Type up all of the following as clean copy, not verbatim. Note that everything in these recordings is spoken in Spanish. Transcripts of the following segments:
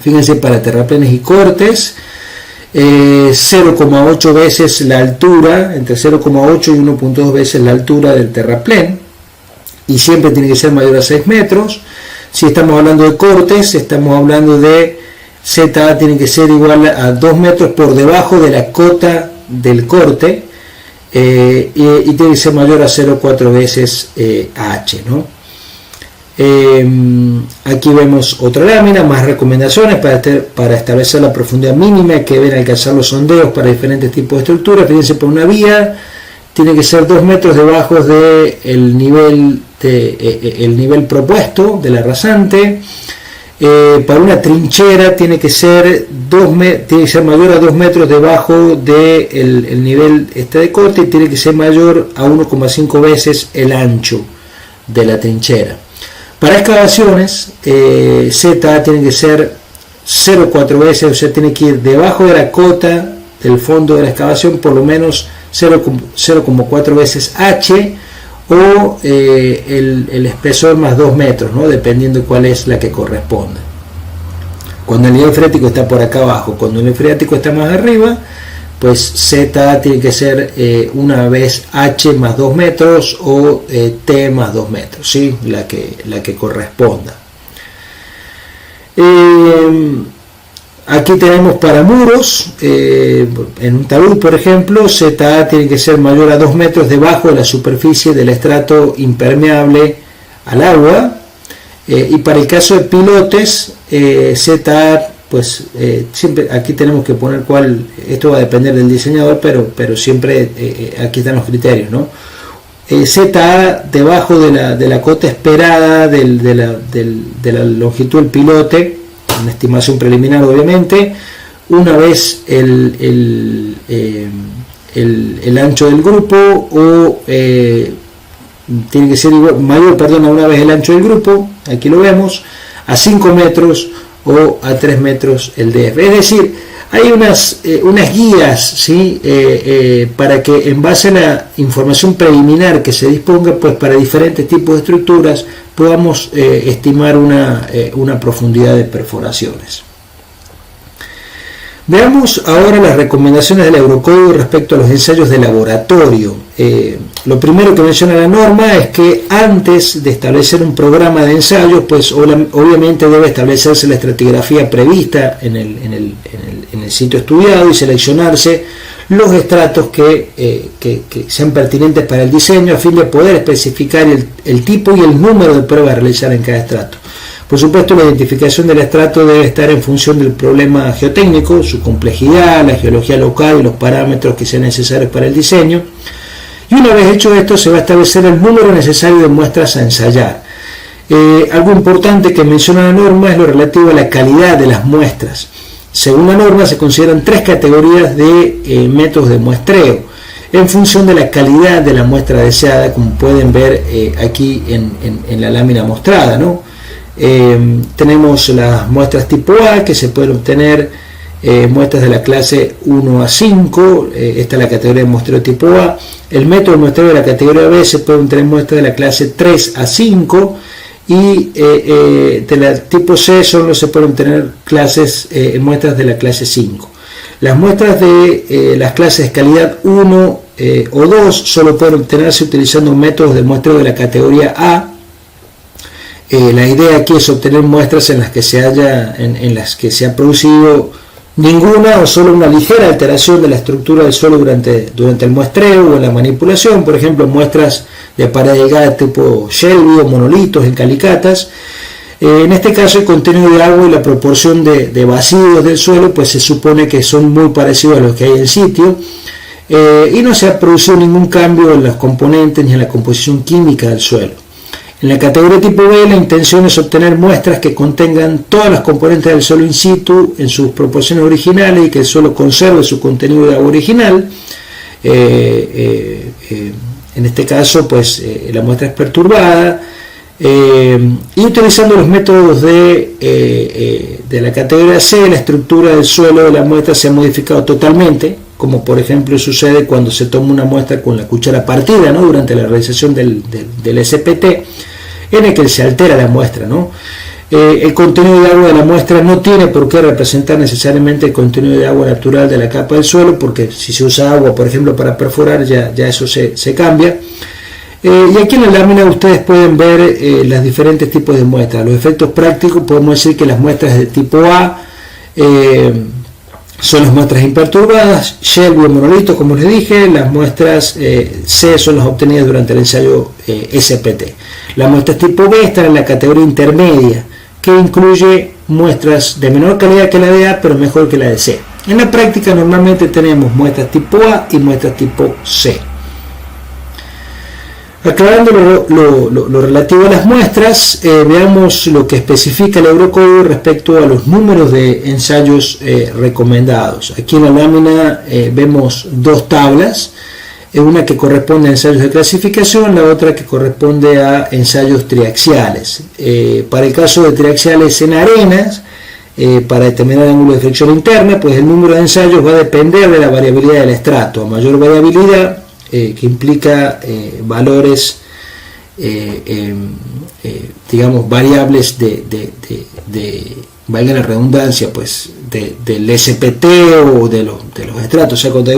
Fíjense, para terraplenes y cortes, 0,8 veces la altura, entre 0,8 y 1,2 veces la altura del terraplén, y siempre tiene que ser mayor a 6 metros. Si estamos hablando de cortes, estamos hablando de ZA tiene que ser igual a 2 metros por debajo de la cota del corte, y tiene que ser mayor a 0,4 veces H, ¿no? Aquí vemos otra lámina, más recomendaciones para establecer la profundidad mínima que deben alcanzar los sondeos para diferentes tipos de estructuras. Fíjense, por una vía tiene que ser 2 metros debajo del nivel, el nivel propuesto de la rasante. Para una trinchera tiene que ser mayor a 2 metros debajo del nivel de corte, y tiene que ser mayor a 1,5 veces el ancho de la trinchera. Para excavaciones, Z tiene que ser 0,4 veces, o sea, tiene que ir debajo de la cota del fondo de la excavación por lo menos 0,4 veces H, o el espesor más 2 metros, ¿no? Dependiendo cuál es la que corresponda. Cuando el nivel freático está por acá abajo, cuando el nivel freático está más arriba, pues Z tiene que ser una vez H más 2 metros o T más 2 metros, ¿sí? la que corresponda. Aquí tenemos para muros, en un talud por ejemplo, ZA tiene que ser mayor a 2 metros debajo de la superficie del estrato impermeable al agua, y para el caso de pilotes, ZA, pues siempre aquí tenemos que poner cuál, esto va a depender del diseñador, pero siempre aquí están los criterios, ¿no? ZA debajo de la cota esperada de la longitud del pilote, una estimación preliminar obviamente, una vez el ancho del grupo, o tiene que ser mayor, a una vez el ancho del grupo, aquí lo vemos, a 5 metros o a 3 metros el DF. Es decir, hay unas guías, ¿sí? Para que en base a la información preliminar que se disponga, pues para diferentes tipos de estructuras podamos estimar una profundidad de perforaciones. Veamos ahora las recomendaciones del Eurocódigo respecto a los ensayos de laboratorio. Lo primero que menciona la norma es que antes de establecer un programa de ensayos, pues obviamente debe establecerse la estratigrafía prevista en el sitio estudiado y seleccionarse los estratos que sean pertinentes para el diseño, a fin de poder especificar el tipo y el número de pruebas a realizar en cada estrato. Por supuesto, la identificación del estrato debe estar en función del problema geotécnico, su complejidad, la geología local y los parámetros que sean necesarios para el diseño. Y una vez hecho esto, se va a establecer el número necesario de muestras a ensayar. Algo importante que menciona la norma es lo relativo a la calidad de las muestras. Según la norma, se consideran 3 categorías de métodos de muestreo, en función de la calidad de la muestra deseada, como pueden ver aquí en la lámina mostrada, ¿no? Tenemos las muestras tipo A, que se pueden obtener muestras de la clase 1 a 5, esta es la categoría de muestreo tipo A. El método de muestreo de la categoría B se pueden obtener muestras de la clase 3 a 5, y de la tipo C solo se pueden obtener muestras de la clase 5. Las muestras de las clases de calidad 1 o 2 solo pueden obtenerse utilizando métodos de muestreo de la categoría A. La idea aquí es obtener muestras en las que se ha producido ninguna o solo una ligera alteración de la estructura del suelo durante el muestreo o en la manipulación, por ejemplo muestras de pared delgada tipo Shelby o monolitos en calicatas. En este caso el contenido de agua y la proporción de vacíos del suelo pues se supone que son muy parecidos a los que hay en el sitio, y no se ha producido ningún cambio en los componentes ni en la composición química del suelo. En la categoría tipo B, la intención es obtener muestras que contengan todas las componentes del suelo in situ en sus proporciones originales y que el suelo conserve su contenido de agua original. En este caso, pues la muestra es perturbada, y utilizando los métodos de la categoría C, la estructura del suelo de la muestra se ha modificado totalmente, como por ejemplo sucede cuando se toma una muestra con la cuchara partida, ¿no? Durante la realización del SPT, en el que se altera la muestra, ¿no? El contenido de agua de la muestra no tiene por qué representar necesariamente el contenido de agua natural de la capa del suelo, porque si se usa agua, por ejemplo, para perforar, ya eso se cambia. Y aquí en la lámina ustedes pueden ver los diferentes tipos de muestras. Los efectos prácticos, podemos decir que las muestras de tipo A son las muestras imperturbadas, Shelby o monolito, como les dije. Las muestras C son las obtenidas durante el ensayo SPT. Las muestras tipo B están en la categoría intermedia, que incluye muestras de menor calidad que la de A, pero mejor que la de C. En la práctica normalmente tenemos muestras tipo A y muestras tipo C. Aclarando lo relativo a las muestras, veamos lo que especifica el Eurocódigo respecto a los números de ensayos recomendados. Aquí en la lámina vemos dos tablas, una que corresponde a ensayos de clasificación, la otra que corresponde a ensayos triaxiales. Para el caso de triaxiales en arenas, para determinar el ángulo de fricción interna, pues el número de ensayos va a depender de la variabilidad del estrato. A mayor variabilidad, que implica valores, digamos, variables valga la redundancia, pues del SPT o de los estratos. O sea, cuando hay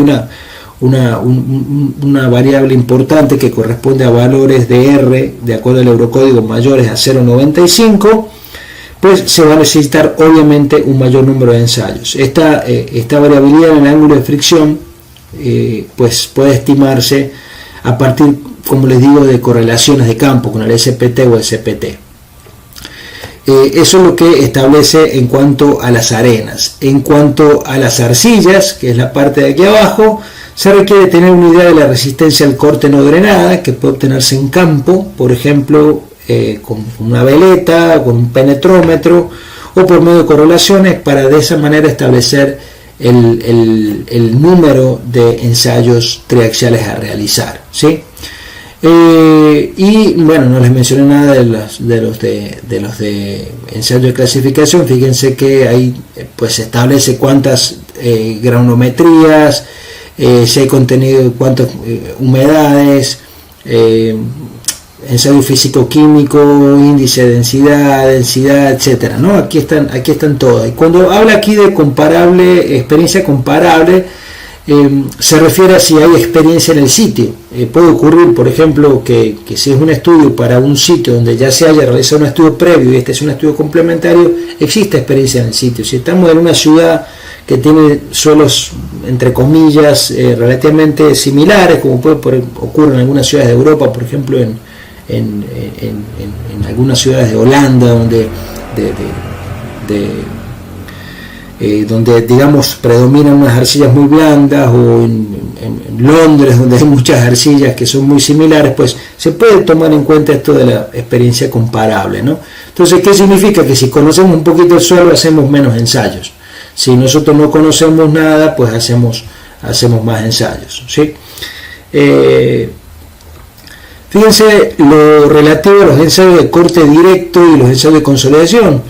una variable importante que corresponde a valores de R, de acuerdo al Eurocódigo, mayores a 0,95, pues se va a necesitar obviamente un mayor número de ensayos. Esta variabilidad en el ángulo de fricción pues puede estimarse a partir, como les digo, de correlaciones de campo con el SPT o el CPT. Eso es lo que establece en cuanto a las arenas. En cuanto a las arcillas, que es la parte de aquí abajo, se requiere tener una idea de la resistencia al corte no drenada, que puede obtenerse en campo, por ejemplo, con una veleta, con un penetrómetro o por medio de correlaciones, para de esa manera establecer el número de ensayos triaxiales a realizar, ¿sí? Y bueno, no les mencioné nada de los de ensayos de clasificación. Fíjense que ahí pues se establece cuántas granulometrías, si hay contenido, cuántas humedades, ensayo físico-químico, índice de densidad, etcétera, ¿no? Aquí están todas. Y cuando habla aquí de comparable, experiencia comparable, se refiere a si hay experiencia en el sitio. Puede ocurrir, por ejemplo, que si es un estudio para un sitio donde ya se haya realizado un estudio previo y este es un estudio complementario, existe experiencia en el sitio. Si estamos en una ciudad que tiene suelos, entre comillas, relativamente similares, como ocurre en algunas ciudades de Europa, por ejemplo en algunas ciudades de Holanda, donde digamos predominan unas arcillas muy blandas, o en Londres, donde hay muchas arcillas que son muy similares, pues se puede tomar en cuenta esto de la experiencia comparable, ¿no? Entonces, ¿qué significa? Que si conocemos un poquito el suelo, hacemos menos ensayos. Si nosotros no conocemos nada, pues hacemos más ensayos, ¿sí? Fíjense lo relativo a los ensayos de corte directo y los ensayos de consolidación.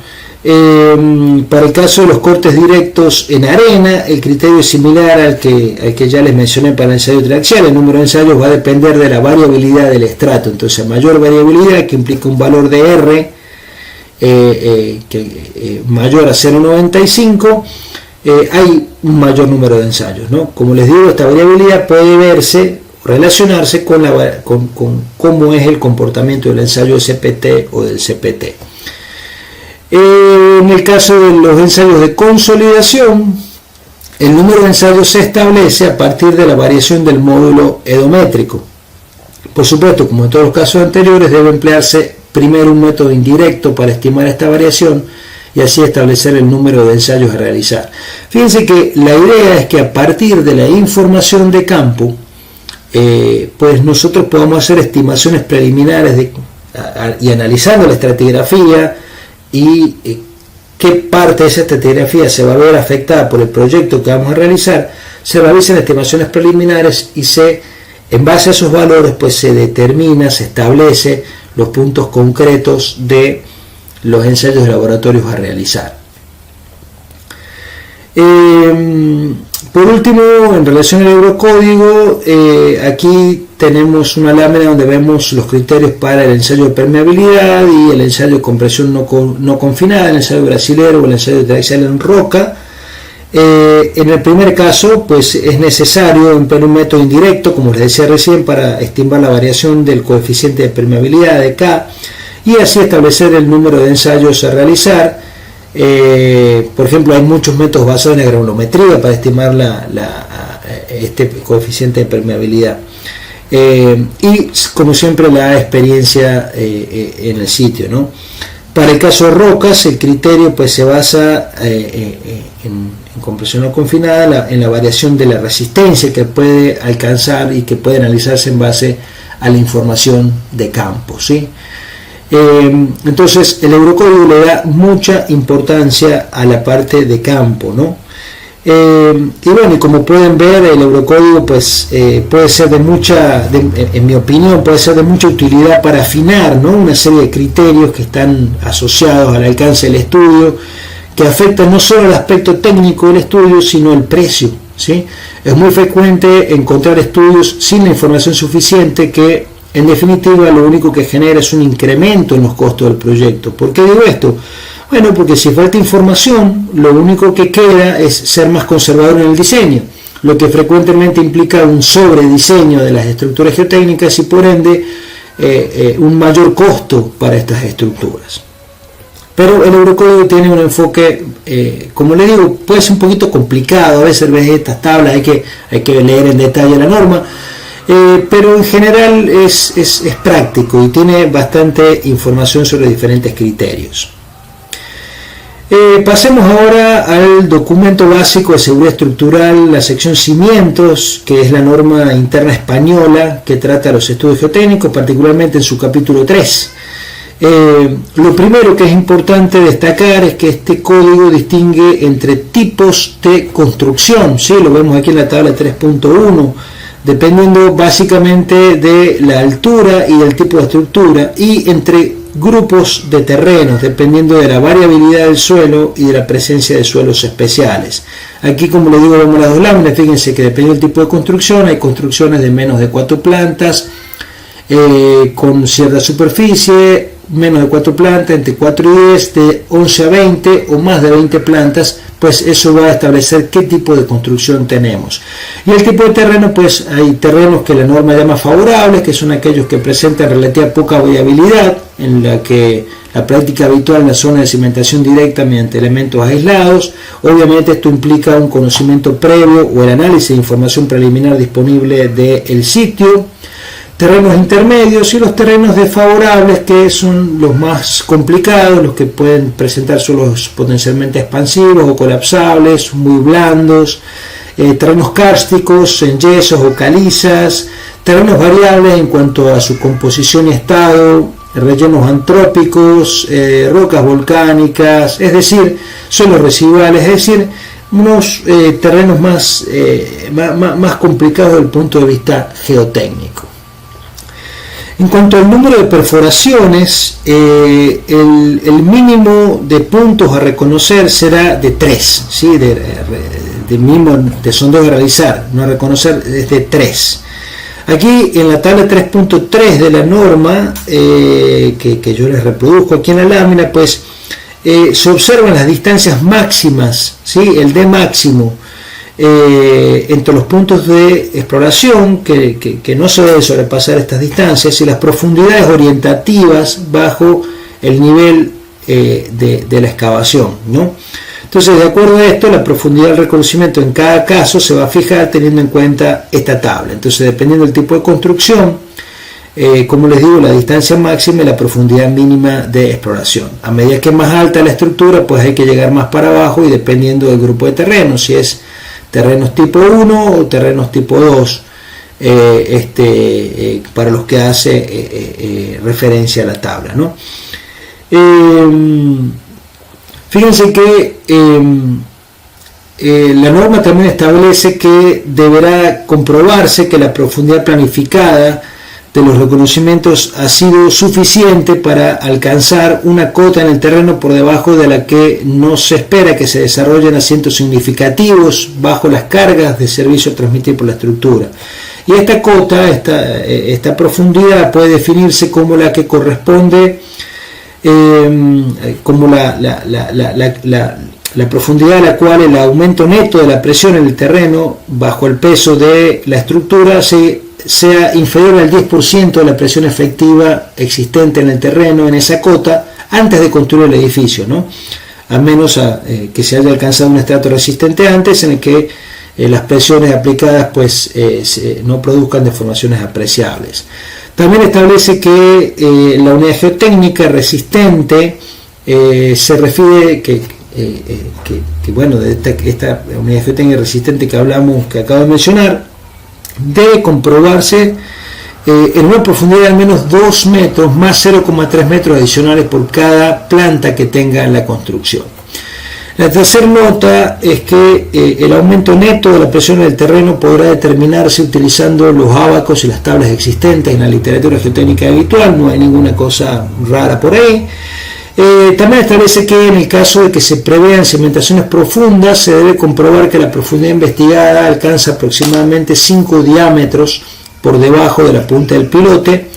Para el caso de los cortes directos en arena, el criterio es similar al que ya les mencioné para el ensayo triaxial. El número de ensayos va a depender de la variabilidad del estrato. Entonces, mayor variabilidad, que implica un valor de R mayor a 0,95, hay un mayor número de ensayos, ¿no? Como les digo, esta variabilidad puede verse, relacionarse con cómo es el comportamiento del ensayo SPT o del CPT. En el caso de los ensayos de consolidación, el número de ensayos se establece a partir de la variación del módulo edométrico. Por supuesto, como en todos los casos anteriores, debe emplearse primero un método indirecto para estimar esta variación y así establecer el número de ensayos a realizar. Fíjense que la idea es que a partir de la información de campo, pues nosotros podamos hacer estimaciones preliminares y analizando la estratigrafía y qué parte de esa estratigrafía se va a ver afectada por el proyecto que vamos a realizar, se realizan estimaciones preliminares y en base a esos valores pues se determina, se establece los puntos concretos de los ensayos de laboratorios a realizar. Por último, en relación al eurocódigo, aquí tenemos una lámina donde vemos los criterios para el ensayo de permeabilidad y el ensayo de compresión no confinada, el ensayo brasilero o el ensayo tradicional en roca. En el primer caso, pues es necesario emplear un método indirecto, como les decía recién, para estimar la variación del coeficiente de permeabilidad de K y así establecer el número de ensayos a realizar. Por ejemplo, hay muchos métodos basados en la granulometría para estimar este coeficiente de permeabilidad. Y como siempre, la experiencia en el sitio, ¿no? Para el caso de rocas, el criterio pues se basa en compresión no confinada, en la variación de la resistencia que puede alcanzar y que puede analizarse en base a la información de campo, ¿sí? Entonces el eurocódigo le da mucha importancia a la parte de campo, ¿no? Y bueno, y como pueden ver, el eurocódigo pues puede ser en mi opinión, puede ser de mucha utilidad para afinar, ¿no?, una serie de criterios que están asociados al alcance del estudio, que afectan no solo el aspecto técnico del estudio, sino el precio, ¿sí? Es muy frecuente encontrar estudios sin la información suficiente que, en definitiva, lo único que genera es un incremento en los costos del proyecto. ¿Por qué digo esto? Bueno, porque si falta información, lo único que queda es ser más conservador en el diseño, lo que frecuentemente implica un sobrediseño de las estructuras geotécnicas y por ende un mayor costo para estas estructuras. Pero el eurocódigo tiene un enfoque, como le digo, puede ser un poquito complicado, a veces ves estas tablas, hay que leer en detalle la norma, pero en general es práctico y tiene bastante información sobre diferentes criterios. Pasemos ahora al documento básico de seguridad estructural, la sección cimientos, que es la norma interna española que trata los estudios geotécnicos, particularmente en su capítulo 3. Lo primero que es importante destacar es que este código distingue entre tipos de construcción, ¿sí? Lo vemos aquí en la tabla 3.1, dependiendo básicamente de la altura y del tipo de estructura, y entre grupos de terrenos, dependiendo de la variabilidad del suelo y de la presencia de suelos especiales. Aquí, como les digo, vemos las dos láminas. Fíjense que dependiendo del tipo de construcción, hay construcciones de menos de 4 plantas, con cierta superficie, menos de 4 plantas, entre 4 y 10, de 11 a 20 o más de 20 plantas, pues eso va a establecer qué tipo de construcción tenemos. Y el tipo de terreno, pues hay terrenos que la norma llama favorables, que son aquellos que presentan relativa poca variabilidad, en la que la práctica habitual en la zona de cimentación directa mediante elementos aislados. Obviamente esto implica un conocimiento previo o el análisis de información preliminar disponible del sitio. Terrenos intermedios y los terrenos desfavorables, que son los más complicados, los que pueden presentar suelos potencialmente expansivos o colapsables, muy blandos, terrenos kársticos, en yesos o calizas, terrenos variables en cuanto a su composición y estado, rellenos antrópicos, rocas volcánicas, es decir, suelos residuales, es decir, unos terrenos más complicados desde el punto de vista geotécnico. En cuanto al número de perforaciones, el mínimo de puntos a reconocer será de 3, ¿sí? de mínimo de sondeo a realizar, no a reconocer, es de 3. Aquí en la tabla 3.3 de la norma, que yo les reproduzco aquí en la lámina, pues se observan las distancias máximas, ¿sí? El D máximo, entre los puntos de exploración, que no se debe sobrepasar estas distancias, y las profundidades orientativas bajo el nivel de la excavación, ¿no? Entonces, de acuerdo a esto, la profundidad del reconocimiento en cada caso se va a fijar teniendo en cuenta esta tabla. Entonces, dependiendo del tipo de construcción, como les digo, la distancia máxima y la profundidad mínima de exploración. A medida que es más alta la estructura, pues hay que llegar más para abajo, y dependiendo del grupo de terrenos, si es terrenos tipo 1 o terrenos tipo 2, para los que hace referencia a la tabla, ¿no? Fíjense que la norma también establece que deberá comprobarse que la profundidad planificada de los reconocimientos ha sido suficiente para alcanzar una cota en el terreno por debajo de la que no se espera que se desarrollen asientos significativos bajo las cargas de servicio transmitido por la estructura. Y esta cota, esta profundidad puede definirse como la que corresponde, como la profundidad a la cual el aumento neto de la presión en el terreno bajo el peso de la estructura sea inferior al 10% de la presión efectiva existente en el terreno en esa cota antes de construir el edificio, ¿no? A menos que se haya alcanzado un estrato resistente antes en el que las presiones aplicadas pues no produzcan deformaciones apreciables. También establece que la unidad geotécnica resistente se refiere que bueno, de esta unidad geotécnica resistente que acabo de mencionar, debe comprobarse en una profundidad de al menos 2 metros más 0,3 metros adicionales por cada planta que tenga en la construcción. La tercera nota es que el aumento neto de la presión del terreno podrá determinarse utilizando los ábacos y las tablas existentes en la literatura geotécnica habitual, no hay ninguna cosa rara por ahí. También establece que en el caso de que se prevean cimentaciones profundas, se debe comprobar que la profundidad investigada alcanza aproximadamente 5 diámetros por debajo de la punta del pilote,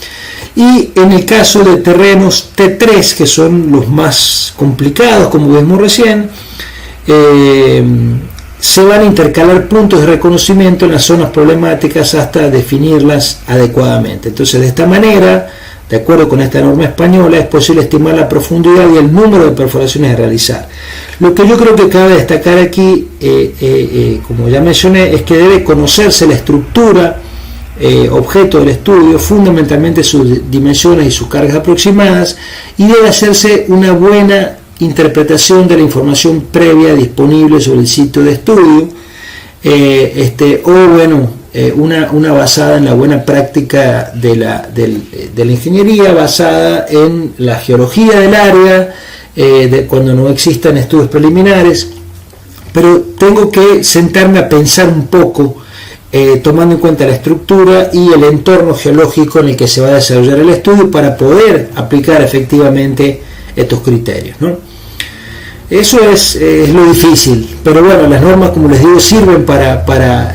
y en el caso de terrenos T3, que son los más complicados, como vimos recién, se van a intercalar puntos de reconocimiento en las zonas problemáticas hasta definirlas adecuadamente. Entonces, de esta manera, de acuerdo con esta norma española, es posible estimar la profundidad y el número de perforaciones a realizar. Lo que yo creo que cabe destacar aquí, como ya mencioné, es que debe conocerse la estructura objeto del estudio, fundamentalmente sus dimensiones y sus cargas aproximadas, y debe hacerse una buena interpretación de la información previa disponible sobre el sitio de estudio, una basada en la buena práctica de la ingeniería, basada en la geología del área, cuando no existan estudios preliminares. Pero tengo que sentarme a pensar un poco, tomando en cuenta la estructura y el entorno geológico en el que se va a desarrollar el estudio, para poder aplicar efectivamente estos criterios, ¿no? Eso es lo difícil, pero bueno, las normas, como les digo, sirven para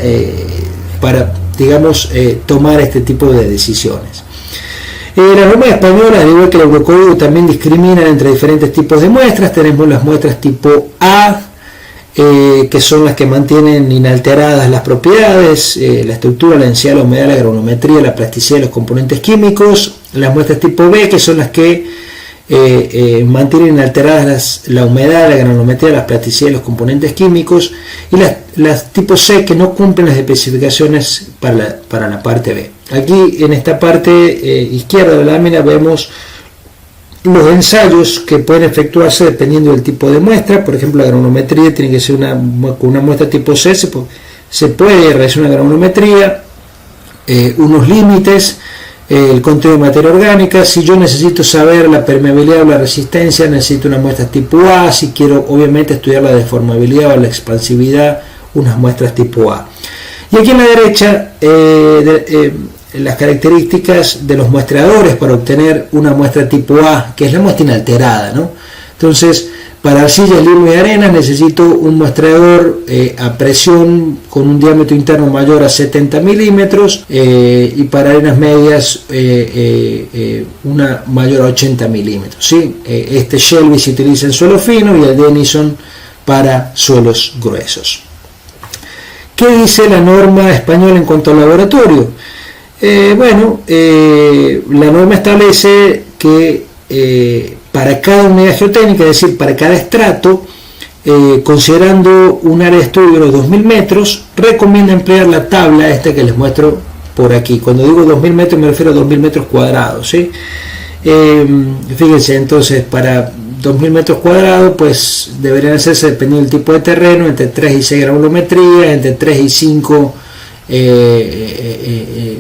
digamos, tomar este tipo de decisiones. Las normas españolas, al igual que el Eurocódigo, también discriminan entre diferentes tipos de muestras. Tenemos las muestras tipo A, que son las que mantienen inalteradas las propiedades, la estructura, la densidad, la humedad, la granulometría, la plasticidad y los componentes químicos. Las muestras tipo B, que son las que mantienen inalteradas la humedad, la granulometría, la plasticidad y los componentes químicos. Y las tipo C, que no cumplen las especificaciones para la parte B. Aquí en esta parte izquierda de la lámina vemos los ensayos que pueden efectuarse dependiendo del tipo de muestra. Por ejemplo, la granulometría tiene que ser con una muestra tipo C, se puede realizar una granulometría, unos límites, el contenido de materia orgánica. Si yo necesito saber la permeabilidad o la resistencia, necesito una muestra tipo A. Si quiero obviamente estudiar la deformabilidad o la expansividad, unas muestras tipo A. Y aquí en la derecha las características de los muestreadores para obtener una muestra tipo A, que es la muestra inalterada, ¿no? Entonces, para arcillas, limos y arenas necesito un muestreador a presión con un diámetro interno mayor a 70 milímetros, y para arenas medias una mayor a 80 milímetros, ¿sí? Este Shelby se utiliza en suelo fino y el Denison para suelos gruesos. ¿Qué dice la norma española en cuanto al laboratorio? La norma establece que para cada unidad geotécnica, es decir, para cada estrato, considerando un área de estudio de los 2000 metros, recomienda emplear la tabla esta que les muestro por aquí. Cuando digo 2000 metros me refiero a 2000 metros cuadrados, ¿sí? Fíjense, entonces, para 2000 metros cuadrados, pues deberían hacerse, dependiendo del tipo de terreno, entre 3 y 6 granulometrías, entre 3 y 5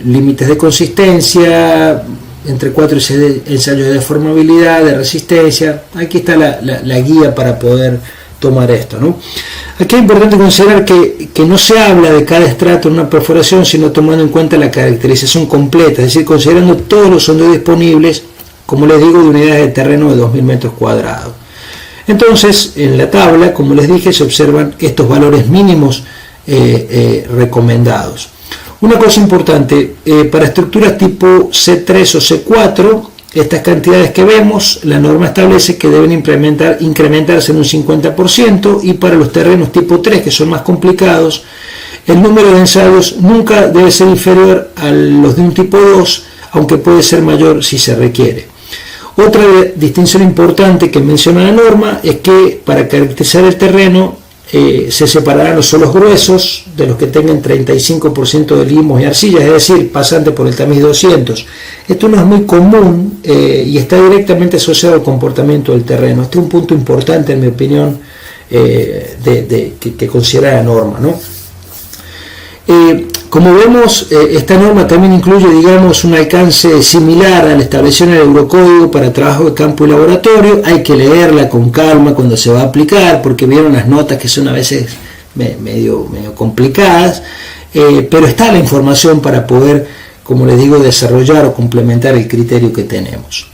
límites de consistencia, entre 4 y 6 ensayos de deformabilidad, de resistencia. Aquí está la guía para poder tomar esto, ¿no? Aquí es importante considerar que no se habla de cada estrato en una perforación, sino tomando en cuenta la caracterización completa, es decir, considerando todos los sondeos disponibles, como les digo, de unidades de terreno de 2000 metros cuadrados. Entonces, en la tabla, como les dije, se observan estos valores mínimos recomendados. Una cosa importante, para estructuras tipo C3 o C4, estas cantidades que vemos, la norma establece que deben incrementarse en un 50%, y para los terrenos tipo 3, que son más complicados, el número de ensayos nunca debe ser inferior a los de un tipo 2, aunque puede ser mayor si se requiere. Otra distinción importante que menciona la norma es que para caracterizar el terreno se separarán los suelos gruesos de los que tengan 35% de limos y arcillas, es decir, pasante por el tamiz 200. Esto no es muy común y está directamente asociado al comportamiento del terreno. Este es un punto importante, en mi opinión, que considera la norma, ¿no? Como vemos, esta norma también incluye, digamos, un alcance similar al establecido en el Eurocódigo para trabajo de campo y laboratorio. Hay que leerla con calma cuando se va a aplicar, porque vieron las notas que son a veces medio complicadas, pero está la información para poder, como les digo, desarrollar o complementar el criterio que tenemos.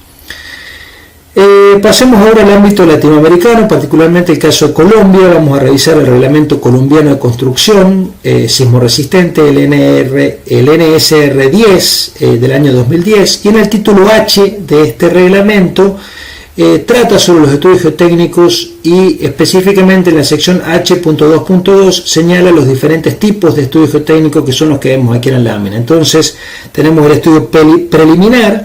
Pasemos ahora al ámbito latinoamericano, particularmente el caso de Colombia. Vamos a revisar el reglamento colombiano de construcción sismo resistente, el NSR 10 del año 2010, y en el título H de este reglamento trata sobre los estudios geotécnicos, y específicamente en la sección H.2.2 señala los diferentes tipos de estudios geotécnicos, que son los que vemos aquí en la lámina. Entonces tenemos el estudio preliminar,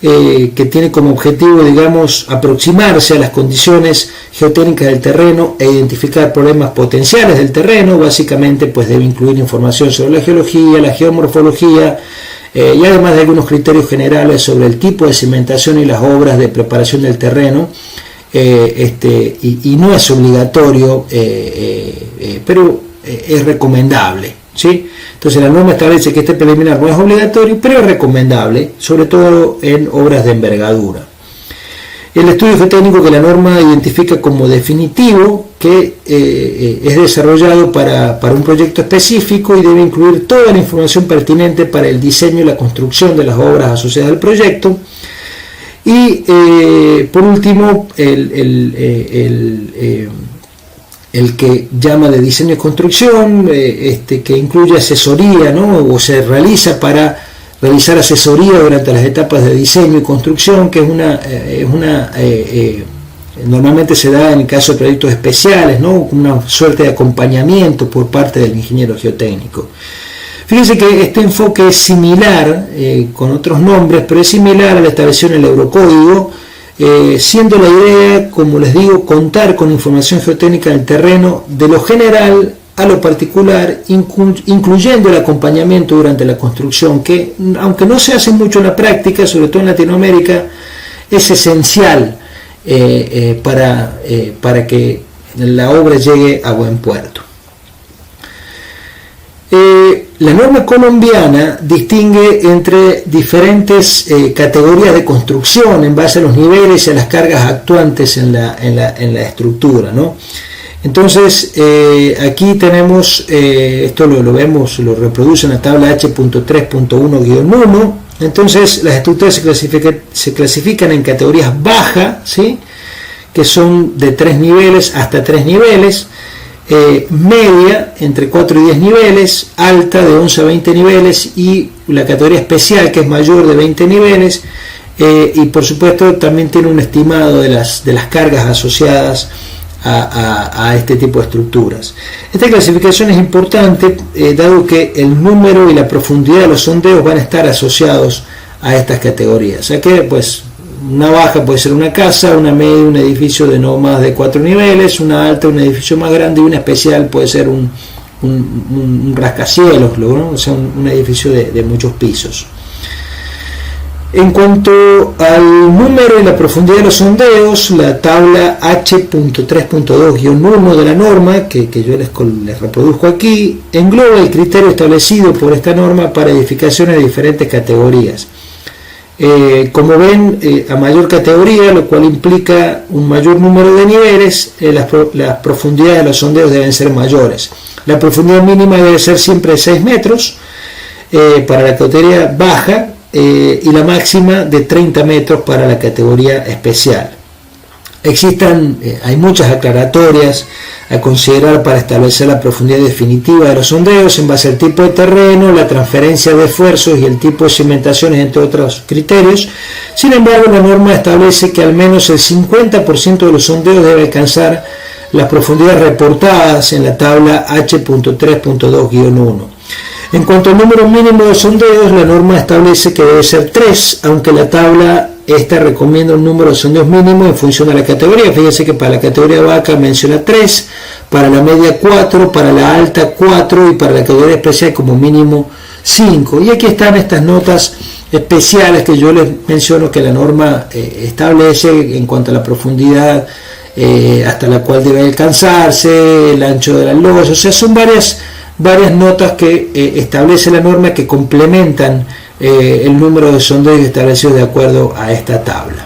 que tiene como objetivo, digamos, aproximarse a las condiciones geotécnicas del terreno e identificar problemas potenciales del terreno. Básicamente, pues debe incluir información sobre la geología, la geomorfología, y además de algunos criterios generales sobre el tipo de cimentación y las obras de preparación del terreno, y no es obligatorio, pero es recomendable, ¿sí? Entonces la norma establece que este preliminar no es obligatorio, pero es recomendable, sobre todo en obras de envergadura. El estudio geotécnico que la norma identifica como definitivo, que es desarrollado para un proyecto específico y debe incluir toda la información pertinente para el diseño y la construcción de las obras asociadas al proyecto. Y por último, el que llama de diseño y construcción, que incluye asesoría, ¿no? O se realiza para realizar asesoría durante las etapas de diseño y construcción, que normalmente se da en el caso de proyectos especiales, ¿no? Una suerte de acompañamiento por parte del ingeniero geotécnico. Fíjense que este enfoque es similar, con otros nombres, pero es similar al establecido en el Eurocódigo, siendo la idea, como les digo, contar con información geotécnica del terreno de lo general a lo particular, incluyendo el acompañamiento durante la construcción, que aunque no se hace mucho en la práctica, sobre todo en Latinoamérica, es esencial para que la obra llegue a buen puerto. La norma colombiana distingue entre diferentes categorías de construcción en base a los niveles y a las cargas actuantes en la estructura, ¿no? Entonces, aquí tenemos, esto lo vemos, lo reproduce en la tabla H.3.1-1. Entonces, las estructuras se clasifican en categorías baja, ¿sí? Que son de 3 niveles hasta 3 niveles. Media entre 4 y 10 niveles, alta de 11 a 20 niveles, y la categoría especial, que es mayor, de 20 niveles, y por supuesto también tiene un estimado de las cargas asociadas a este tipo de estructuras. Esta clasificación es importante, dado que el número y la profundidad de los sondeos van a estar asociados a estas categorías. O sea que, pues, una baja puede ser una casa, una media un edificio de no más de 4 niveles, una alta un edificio más grande, y una especial puede ser un rascacielos, ¿no? O sea, un edificio de muchos pisos. En cuanto al número y la profundidad de los sondeos, la tabla H.3.2-1 de la norma, que yo les reproduzco aquí, engloba el criterio establecido por esta norma para edificaciones de diferentes categorías. Como ven, a mayor categoría, lo cual implica un mayor número de niveles, las profundidades de los sondeos deben ser mayores. La profundidad mínima debe ser siempre de 6 metros para la categoría baja y la máxima de 30 metros para la categoría especial. Hay muchas aclaratorias a considerar para establecer la profundidad definitiva de los sondeos en base al tipo de terreno, la transferencia de esfuerzos y el tipo de cimentaciones, entre otros criterios. Sin embargo, la norma establece que al menos el 50% de los sondeos debe alcanzar las profundidades reportadas en la tabla H.3.2-1. En cuanto al número mínimo de sondeos, la norma establece que debe ser 3, aunque la tabla recomienda un número de sondeos mínimo en función de la categoría. Fíjense que para la categoría vaca menciona 3, para la media 4, para la alta 4 y para la categoría especial como mínimo 5. Y aquí están estas notas especiales que yo les menciono que la norma establece en cuanto a la profundidad hasta la cual debe alcanzarse, el ancho de la losa. O sea, son varias notas que establece la norma que complementan el número de sondeos establecidos de acuerdo a esta tabla.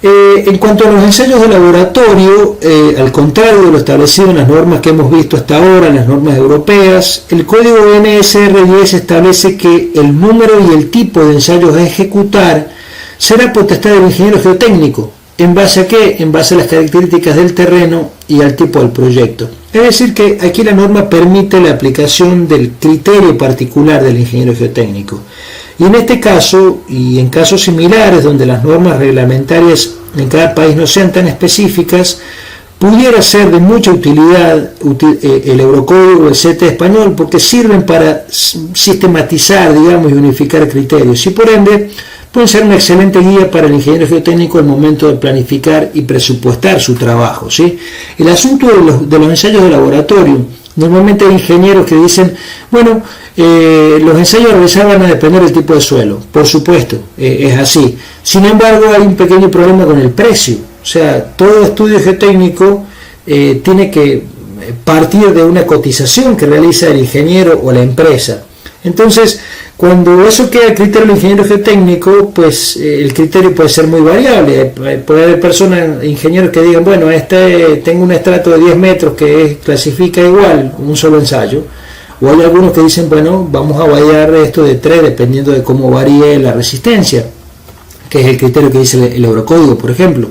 En cuanto a los ensayos de laboratorio, al contrario de lo establecido en las normas que hemos visto hasta ahora, en las normas europeas, el código NSR 10 establece que el número y el tipo de ensayos a ejecutar será potestad del ingeniero geotécnico. ¿En base a qué? En base a las características del terreno y al tipo del proyecto. Es decir, que aquí la norma permite la aplicación del criterio particular del ingeniero geotécnico. Y en este caso, y en casos similares donde las normas reglamentarias en cada país no sean tan específicas, pudiera ser de mucha utilidad el Eurocódigo o el CT español, porque sirven para sistematizar, digamos, y unificar criterios. Y por ende, pueden ser una excelente guía para el ingeniero geotécnico al momento de planificar y presupuestar su trabajo, ¿sí? El asunto de los ensayos de laboratorio, normalmente hay ingenieros que dicen, bueno, los ensayos a realizar van a depender del tipo de suelo. Por supuesto, es así. Sin embargo, hay un pequeño problema con el precio. O sea, todo estudio geotécnico tiene que partir de una cotización que realiza el ingeniero o la empresa. Entonces, cuando eso queda a criterio del ingeniero geotécnico, pues el criterio puede ser muy variable. Puede haber personas, ingenieros que digan, bueno, tengo un estrato de 10 metros que clasifica igual, un solo ensayo. O hay algunos que dicen, bueno, vamos a variar esto de 3 dependiendo de cómo varíe la resistencia, que es el criterio que dice el Eurocódigo, por ejemplo.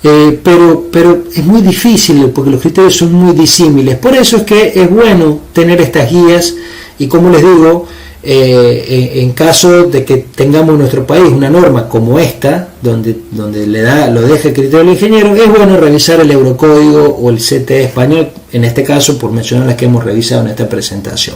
Pero es muy difícil porque los criterios son muy disímiles. Por eso es que es bueno tener estas guías y, como les digo, en caso de que tengamos en nuestro país una norma como esta, donde lo deja el criterio del ingeniero, es bueno revisar el Eurocódigo o el CTE español, en este caso por mencionar las que hemos revisado en esta presentación.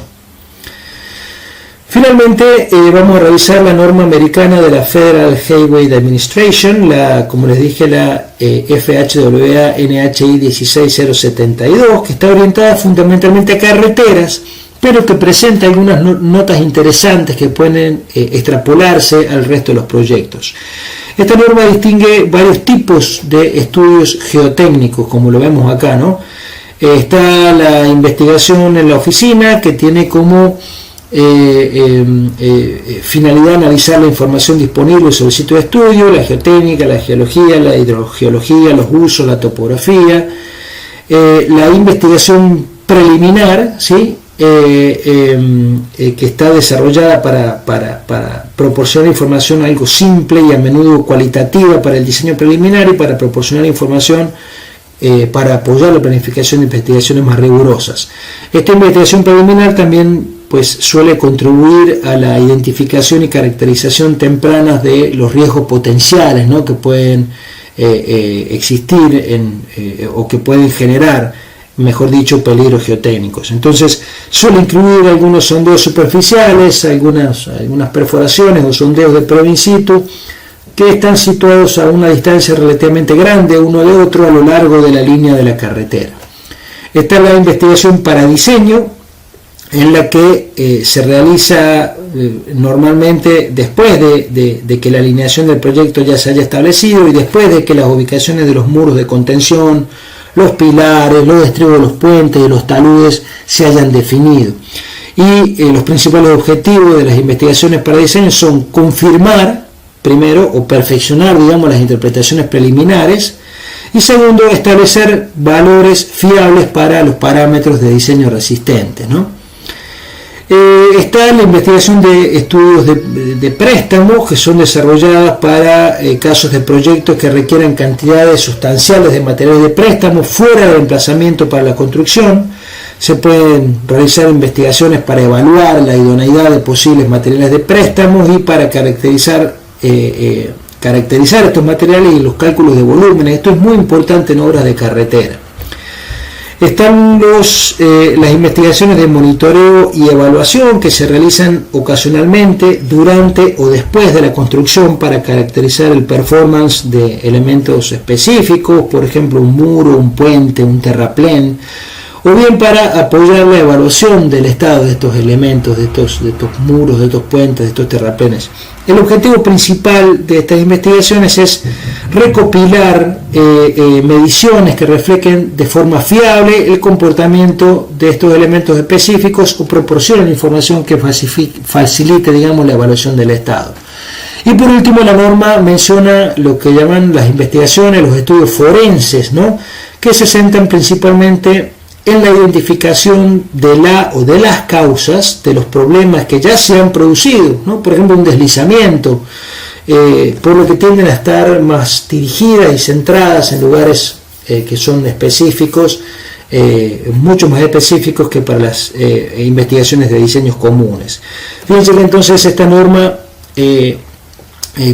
Finalmente vamos a revisar la norma americana de la Federal Highway Administration, como les dije, la FHWA NHI 16072, que está orientada fundamentalmente a carreteras, pero que presenta algunas notas interesantes que pueden extrapolarse al resto de los proyectos. Esta norma distingue varios tipos de estudios geotécnicos, como lo vemos acá, ¿no? Está la investigación en la oficina, que tiene como finalidad analizar la información disponible sobre el sitio de estudio, la geotécnica, la geología, la hidrogeología, los usos, la topografía, la investigación preliminar, ¿sí? Que está desarrollada para proporcionar información algo simple y a menudo cualitativa para el diseño preliminar y para proporcionar información para apoyar la planificación de investigaciones más rigurosas. Esta investigación preliminar también pues suele contribuir a la identificación y caracterización tempranas de los riesgos potenciales, ¿no? que pueden existir o que pueden generar, mejor dicho, peligros geotécnicos. Entonces suele incluir algunos sondeos superficiales, algunas perforaciones o sondeos de prueba in situ que están situados a una distancia relativamente grande uno de otro a lo largo de la línea de la carretera. Está la investigación para diseño, en la que se realiza normalmente después de que la alineación del proyecto ya se haya establecido y después de que las ubicaciones de los muros de contención, los pilares, los estribos de los puentes y los taludes se hayan definido. y los principales objetivos de las investigaciones para diseño son confirmar primero o perfeccionar, digamos, las interpretaciones preliminares, y segundo, establecer valores fiables para los parámetros de diseño resistentes, ¿no? Está la investigación de estudios de préstamos que son desarrolladas para casos de proyectos que requieran cantidades sustanciales de materiales de préstamo fuera del emplazamiento para la construcción. Se pueden realizar investigaciones para evaluar la idoneidad de posibles materiales de préstamos y para caracterizar estos materiales y los cálculos de volúmenes. Esto es muy importante en obras de carretera. Están las investigaciones de monitoreo y evaluación que se realizan ocasionalmente durante o después de la construcción para caracterizar el performance de elementos específicos, por ejemplo un muro, un puente, un terraplén, o bien para apoyar la evaluación del estado de estos elementos, de estos muros, de estos puentes, de estos terraplenes. El objetivo principal de estas investigaciones es recopilar mediciones que reflejen de forma fiable el comportamiento de estos elementos específicos o proporcionen información que facilite, digamos, la evaluación del estado. Y por último, la norma menciona lo que llaman las investigaciones, los estudios forenses, ¿no?, que se centran principalmente en la identificación de las causas de los problemas que ya se han producido, ¿no? Por ejemplo, un deslizamiento, por lo que tienden a estar más dirigidas y centradas en lugares que son específicos, mucho más específicos que para las investigaciones de diseños comunes. Fíjense que entonces esta norma,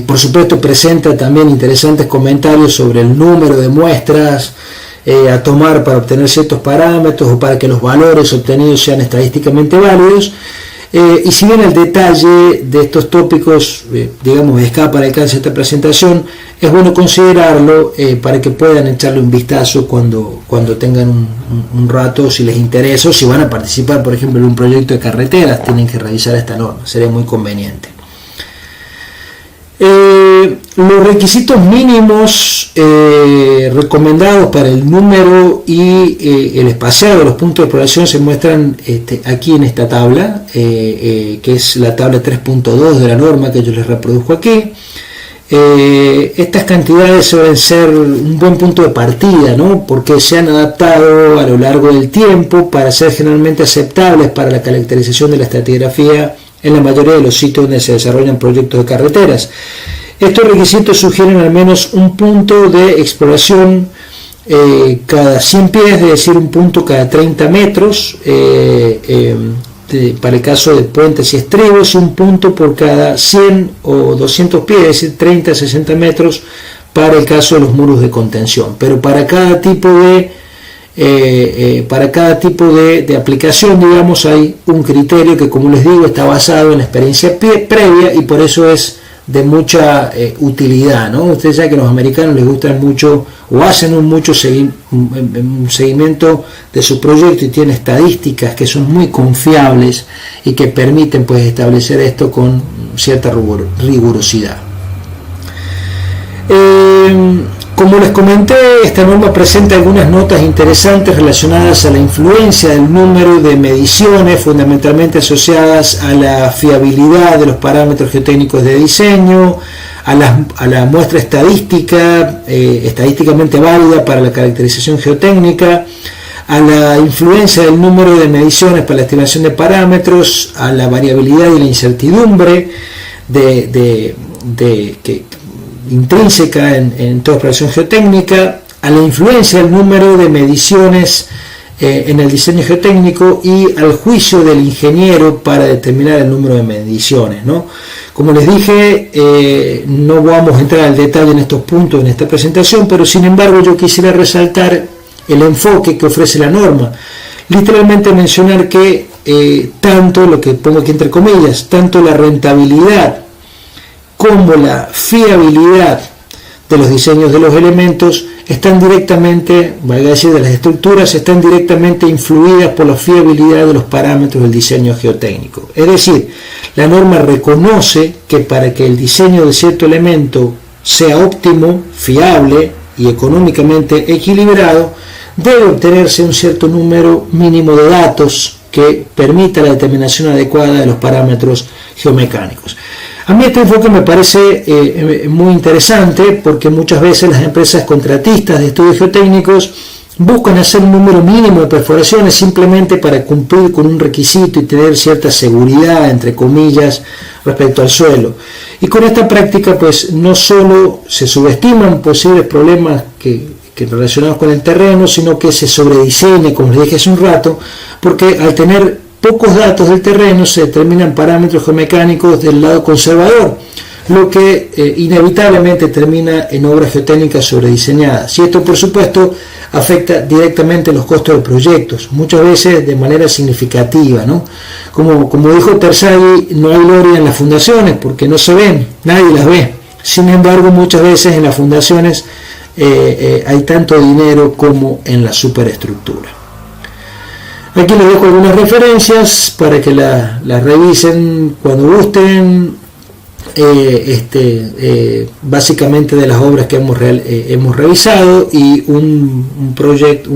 por supuesto, presenta también interesantes comentarios sobre el número de muestras a tomar para obtener ciertos parámetros o para que los valores obtenidos sean estadísticamente válidos, y si bien el detalle de estos tópicos digamos escapa al alcance de esta presentación, es bueno considerarlo para que puedan echarle un vistazo cuando tengan un rato, si les interesa, o si van a participar por ejemplo en un proyecto de carreteras, tienen que revisar esta norma, sería muy conveniente. Los requisitos mínimos recomendados para el número y el espaciado de los puntos de exploración se muestran aquí en esta tabla, que es la tabla 3.2 de la norma que yo les reproduzco aquí. Estas cantidades suelen ser un buen punto de partida, ¿no?, porque se han adaptado a lo largo del tiempo para ser generalmente aceptables para la caracterización de la estratigrafía en la mayoría de los sitios donde se desarrollan proyectos de carreteras. Estos requisitos sugieren al menos un punto de exploración cada 100 pies, es decir, un punto cada 30 metros para el caso de puentes y estribos, y un punto por cada 100 o 200 pies, es decir, 30 a 60 metros para el caso de los muros de contención. Pero para cada tipo de aplicación, digamos, hay un criterio que, como les digo, está basado en la experiencia previa y por eso es de mucha utilidad, ¿no? Ustedes saben que a los americanos les gustan mucho o hacen un seguimiento de su proyecto y tienen estadísticas que son muy confiables y que permiten pues establecer esto con cierta rigurosidad. Como les comenté, esta norma presenta algunas notas interesantes relacionadas a la influencia del número de mediciones, fundamentalmente asociadas a la fiabilidad de los parámetros geotécnicos de diseño, a la muestra estadísticamente válida para la caracterización geotécnica, a la influencia del número de mediciones para la estimación de parámetros, a la variabilidad y la incertidumbre intrínseca en toda operación geotécnica, a la influencia del número de mediciones en el diseño geotécnico y al juicio del ingeniero para determinar el número de mediciones, ¿no? Como les dije, no vamos a entrar al detalle en estos puntos en esta presentación, pero sin embargo yo quisiera resaltar el enfoque que ofrece la norma. Literalmente mencionar que tanto, lo que pongo aquí entre comillas, tanto la rentabilidad como la fiabilidad de los diseños de los elementos están directamente, valga decir, de las estructuras, están directamente influidas por la fiabilidad de los parámetros del diseño geotécnico. Es decir, la norma reconoce que para que el diseño de cierto elemento sea óptimo, fiable y económicamente equilibrado, debe obtenerse un cierto número mínimo de datos que permita la determinación adecuada de los parámetros geomecánicos. A mí este enfoque me parece muy interesante porque muchas veces las empresas contratistas de estudios geotécnicos buscan hacer un número mínimo de perforaciones simplemente para cumplir con un requisito y tener cierta seguridad, entre comillas, respecto al suelo. Y con esta práctica pues no solo se subestiman posibles problemas que relacionados con el terreno, sino que se sobrediseña, como les dije hace un rato, porque al tener pocos datos del terreno se determinan parámetros geomecánicos del lado conservador, lo que inevitablemente termina en obras geotécnicas sobrediseñadas. Y esto, por supuesto, afecta directamente los costos de proyectos, muchas veces de manera significativa, ¿no? Como dijo Terzaghi, no hay gloria en las fundaciones porque no se ven, nadie las ve. Sin embargo, muchas veces en las fundaciones hay tanto dinero como en la superestructura. Aquí les dejo algunas referencias para que las revisen cuando gusten, básicamente de las obras que hemos revisado, y un proyecto,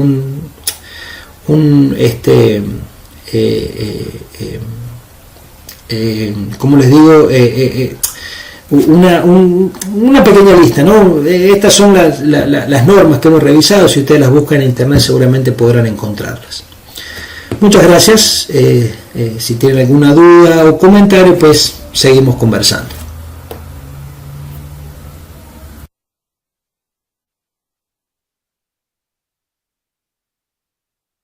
como les digo, una pequeña lista, ¿no? Estas son las normas que hemos revisado. Si ustedes las buscan en internet seguramente podrán encontrarlas. Muchas gracias. Si tienen alguna duda o comentario, pues seguimos conversando.